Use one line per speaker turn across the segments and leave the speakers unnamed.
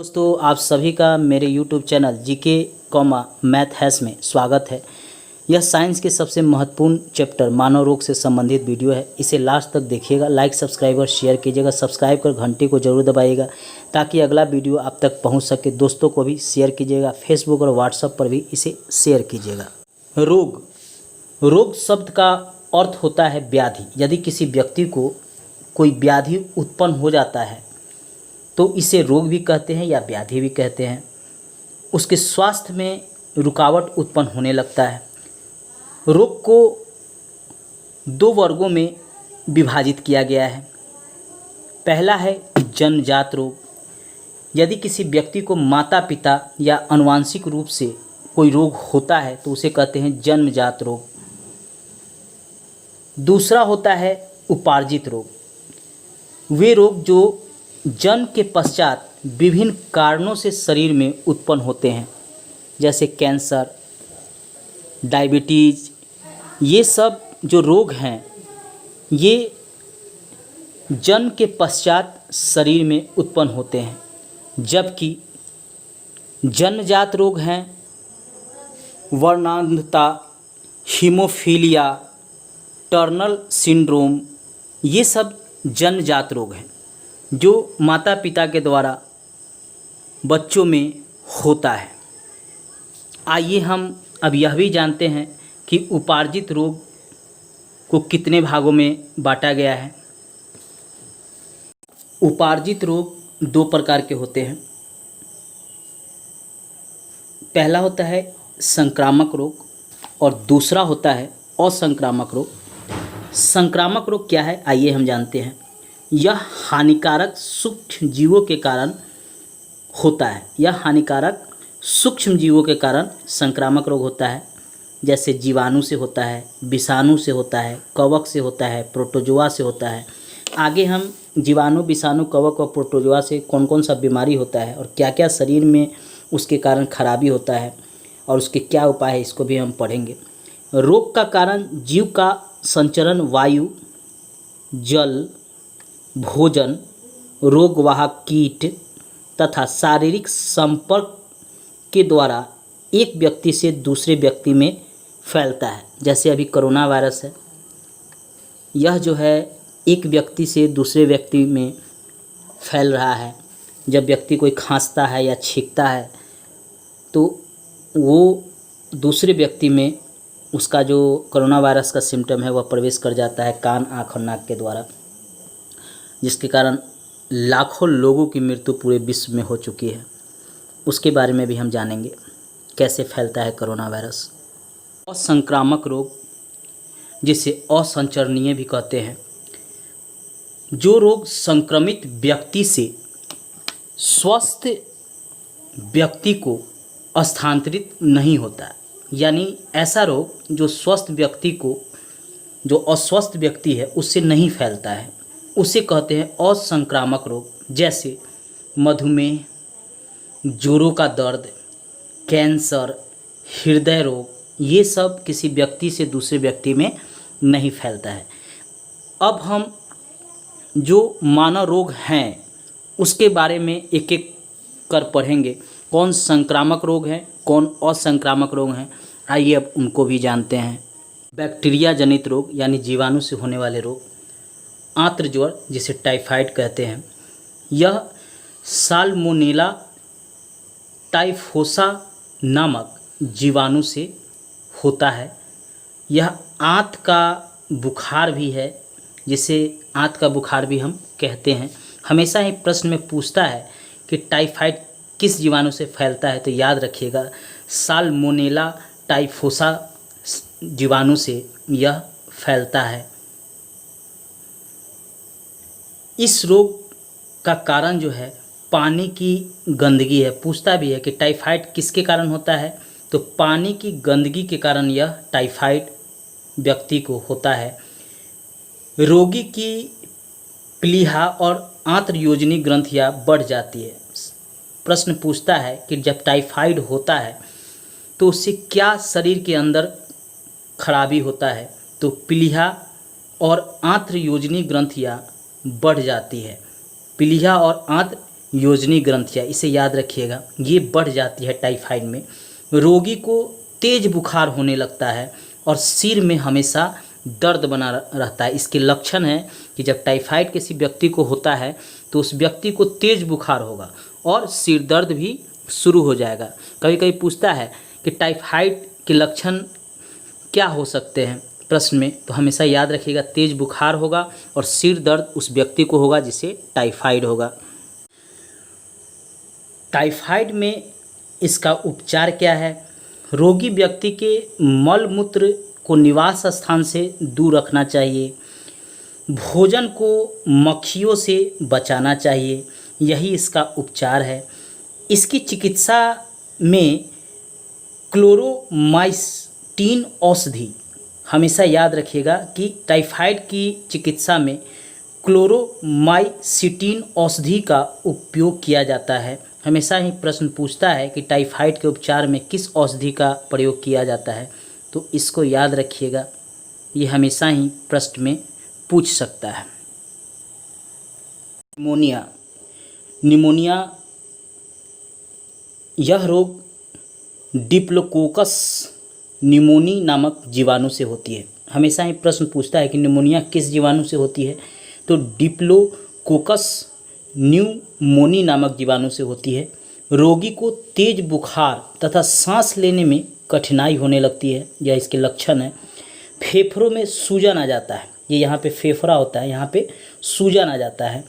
दोस्तों, आप सभी का मेरे YouTube चैनल जीके मैथ हैस में स्वागत है। यह साइंस के सबसे महत्वपूर्ण चैप्टर मानव रोग से संबंधित वीडियो है। इसे लास्ट तक देखिएगा, लाइक सब्सक्राइब और शेयर कीजिएगा। सब्सक्राइब कर घंटी को जरूर दबाइएगा ताकि अगला वीडियो आप तक पहुंच सके। दोस्तों को भी शेयर कीजिएगा, फेसबुक और व्हाट्सएप पर भी इसे शेयर कीजिएगा। रोग शब्द का अर्थ होता है व्याधि। यदि किसी व्यक्ति को कोई व्याधि उत्पन्न हो जाता है तो इसे रोग भी कहते हैं या व्याधि भी कहते हैं। उसके स्वास्थ्य में रुकावट उत्पन्न होने लगता है। रोग को दो वर्गों में विभाजित किया गया है। पहला है जन्मजात रोग। यदि किसी व्यक्ति को माता पिता या आनुवंशिक रूप से कोई रोग होता है तो उसे कहते हैं जन्मजात रोग। दूसरा होता है उपार्जित रोग। वे रोग जो जन्म के पश्चात विभिन्न कारणों से शरीर में उत्पन्न होते हैं, जैसे कैंसर, डायबिटीज़। ये सब जो रोग हैं ये जन्म के पश्चात शरीर में उत्पन्न होते हैं, जबकि जन्मजात रोग हैं वर्णांधता, हीमोफीलिया, टर्नर सिंड्रोम। ये सब जन्मजात रोग हैं जो माता पिता के द्वारा बच्चों में होता है। आइए हम अब यह भी जानते हैं कि उपार्जित रोग को कितने भागों में बांटा गया है। उपार्जित रोग दो प्रकार के होते हैं। पहला होता है संक्रामक रोग और दूसरा होता है असंक्रामक रोग। संक्रामक रोग क्या है, आइए हम जानते हैं। यह हानिकारक सूक्ष्म जीवों के कारण होता है। यह हानिकारक सूक्ष्म जीवों के कारण संक्रामक रोग होता है, जैसे जीवाणु से होता है, विषाणु से होता है, कवक से होता है, प्रोटोजोआ से होता है। आगे हम जीवाणु, विषाणु, कवक और प्रोटोजोआ से कौन कौन सा बीमारी होता है और क्या क्या शरीर में उसके कारण खराबी होता है और उसके क्या उपाय है, इसको भी हम पढ़ेंगे। रोग का कारण जीव का संचरण वायु, जल, भोजन, रोगवाहक कीट तथा शारीरिक संपर्क के द्वारा एक व्यक्ति से दूसरे व्यक्ति में फैलता है। जैसे अभी कोरोना वायरस है, यह जो है एक व्यक्ति से दूसरे व्यक्ति में फैल रहा है। जब व्यक्ति कोई खांसता है या छींकता है तो वो दूसरे व्यक्ति में उसका जो कोरोना वायरस का सिम्टम है वह प्रवेश कर जाता है कान, आँख और नाक के द्वारा, जिसके कारण लाखों लोगों की मृत्यु पूरे विश्व में हो चुकी है। उसके बारे में भी हम जानेंगे कैसे फैलता है कोरोना वायरस। असंक्रामक रोग, जिसे असंचरणीय भी कहते हैं, जो रोग संक्रमित व्यक्ति से स्वस्थ व्यक्ति को स्थानांतरित नहीं होता है। यानी ऐसा रोग जो स्वस्थ व्यक्ति को, जो अस्वस्थ व्यक्ति है उससे नहीं फैलता है, उसे कहते हैं असंक्रामक रोग। जैसे मधुमेह, जोड़ों का दर्द, कैंसर, हृदय रोग, ये सब किसी व्यक्ति से दूसरे व्यक्ति में नहीं फैलता है। अब हम जो मानव रोग हैं उसके बारे में एक एक कर पढ़ेंगे। कौन संक्रामक रोग हैं, कौन असंक्रामक रोग हैं, आइए अब उनको भी जानते हैं। बैक्टीरिया जनित रोग यानी जीवाणु से होने वाले रोग। आंत्र ज्वर, जिसे टाइफाइड कहते हैं, यह साल्मोनेला टाइफोसा नामक जीवाणु से होता है। यह आंत का बुखार भी है, जिसे आंत का बुखार भी हम कहते हैं। हमेशा ही प्रश्न में पूछता है कि टाइफाइड किस जीवाणु से फैलता है, तो याद रखिएगा साल्मोनेला टाइफोसा जीवाणु से यह फैलता है। इस रोग का कारण जो है पानी की गंदगी है। पूछता भी है कि टाइफाइड किसके कारण होता है, तो पानी की गंदगी के कारण यह टाइफाइड व्यक्ति को होता है। रोगी की प्लीहा और आंत्रयोजनी ग्रंथियां बढ़ जाती है। प्रश्न पूछता है कि जब टाइफाइड होता है तो उससे क्या शरीर के अंदर खराबी होता है, तो प्लीहा और आंत्रयोजनी ग्रंथियां बढ़ जाती है। प्लीहा और आंत्र योजनी ग्रंथियाँ, इसे याद रखिएगा, ये बढ़ जाती है टाइफाइड में। रोगी को तेज बुखार होने लगता है और सिर में हमेशा दर्द बना रहता है। इसके लक्षण है कि जब टाइफाइड किसी व्यक्ति को होता है तो उस व्यक्ति को तेज बुखार होगा और सिर दर्द भी शुरू हो जाएगा। कभी कभी पूछता है कि टाइफाइड के लक्षण क्या हो सकते हैं प्रश्न में, तो हमेशा याद रखिएगा तेज बुखार होगा और सिर दर्द उस व्यक्ति को होगा जिसे टाइफाइड होगा। टाइफाइड में इसका उपचार क्या है? रोगी व्यक्ति के मल मूत्र को निवास स्थान से दूर रखना चाहिए। भोजन को मक्खियों से बचाना चाहिए, यही इसका उपचार है। इसकी चिकित्सा में क्लोरोमाइसिन औषधि, हमेशा याद रखिएगा कि टाइफाइड की चिकित्सा में क्लोरोमाइसिन औषधि का उपयोग किया जाता है। हमेशा ही प्रश्न पूछता है कि टाइफाइड के उपचार में किस औषधि का प्रयोग किया जाता है, तो इसको याद रखिएगा, ये हमेशा ही प्रश्न में पूछ सकता है। निमोनिया यह रोग डिप्लोकोकस निमोनी नामक जीवाणु से होती है। हमेशा ही प्रश्न पूछता है कि निमोनिया किस जीवाणु से होती है, तो डिप्लोकोकस न्यूमोनी नामक जीवाणु से होती है। रोगी को तेज बुखार तथा सांस लेने में कठिनाई होने लगती है, यह इसके लक्षण है। फेफड़ों में सूजन आ जाता है, ये यहाँ पे फेफड़ा होता है, यहाँ पे सूजन आ जाता है।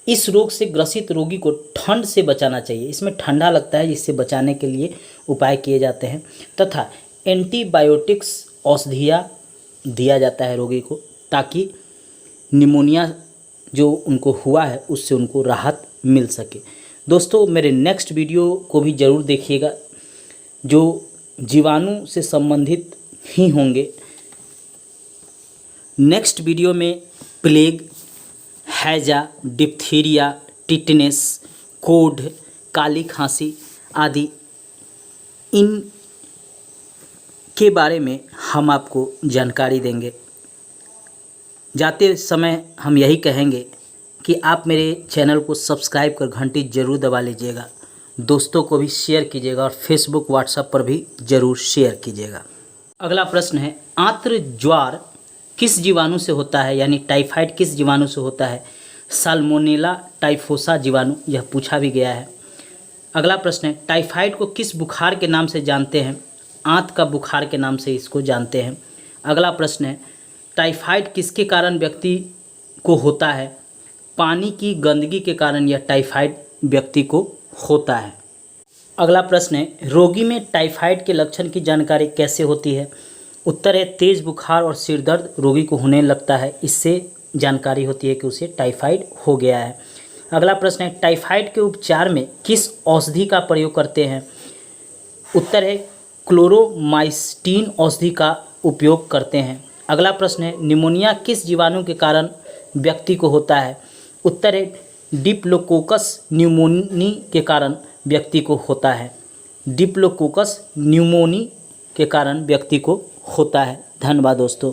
इस रोग से ग्रसित रोगी को ठंड से बचाना चाहिए, इसमें ठंडा लगता है, जिससे बचाने के लिए उपाय किए जाते हैं, तथा एंटीबायोटिक्स औषधियाँ दिया जाता है रोगी को, ताकि निमोनिया जो उनको हुआ है उससे उनको राहत मिल सके। दोस्तों, मेरे नेक्स्ट वीडियो को भी ज़रूर देखिएगा, जो जीवाणु से संबंधित ही होंगे। नेक्स्ट वीडियो में प्लेग, हैजा, डिप्थीरिया, टिटनेस, कोढ़, काली खांसी आदि इन के बारे में हम आपको जानकारी देंगे। जाते समय हम यही कहेंगे कि आप मेरे चैनल को सब्सक्राइब कर घंटी ज़रूर दबा लीजिएगा, दोस्तों को भी शेयर कीजिएगा और फेसबुक व्हाट्सएप पर भी ज़रूर शेयर कीजिएगा। अगला प्रश्न है, आंत्र ज्वार किस जीवाणु से होता है, यानी टाइफाइड किस जीवाणु से होता है? साल्मोनेला टाइफोसा जीवाणु, यह पूछा भी गया है। अगला प्रश्न है, टाइफाइड को किस बुखार के नाम से जानते हैं? आंत का बुखार के नाम से इसको जानते हैं। अगला प्रश्न है, टाइफाइड किसके कारण व्यक्ति को होता है? पानी की गंदगी के कारण यह टाइफाइड व्यक्ति को होता है। अगला प्रश्न है, रोगी में टाइफाइड के लक्षण की जानकारी कैसे होती है? उत्तर है, तेज बुखार और सिर दर्द रोगी को होने लगता है, इससे जानकारी होती है कि उसे टाइफाइड हो गया है। अगला प्रश्न है, टाइफाइड के उपचार में किस औषधि का प्रयोग करते हैं? उत्तर है, क्लोरोमाइसिन औषधि का उपयोग करते हैं। अगला प्रश्न है, निमोनिया किस जीवाणु के कारण व्यक्ति को होता है? उत्तर है, डिप्लोकोकस न्यूमोनी के कारण व्यक्ति को होता है। डिप्लोकोकस न्यूमोनी के कारण व्यक्ति को होता है। धन्यवाद दोस्तों।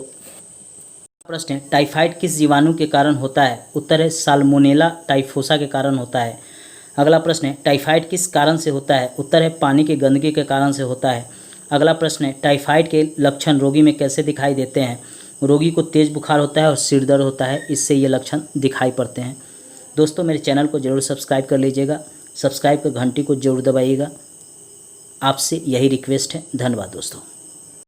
प्रश्न है, टाइफाइड किस जीवाणु के कारण होता है? उत्तर है, साल्मोनेला टाइफोसा के कारण होता है। अगला प्रश्न है, टाइफाइड किस कारण से होता है? उत्तर है, पानी की गंदगी के कारण से होता है। अगला प्रश्न है, टाइफाइड के लक्षण रोगी में कैसे दिखाई देते हैं? रोगी को तेज बुखार होता है और सिर दर्द होता है, इससे ये लक्षण दिखाई पड़ते हैं। दोस्तों, मेरे चैनल को ज़रूर सब्सक्राइब कर लीजिएगा, सब्सक्राइब कर घंटी को ज़रूर दबाइएगा, आपसे यही रिक्वेस्ट है। धन्यवाद दोस्तों।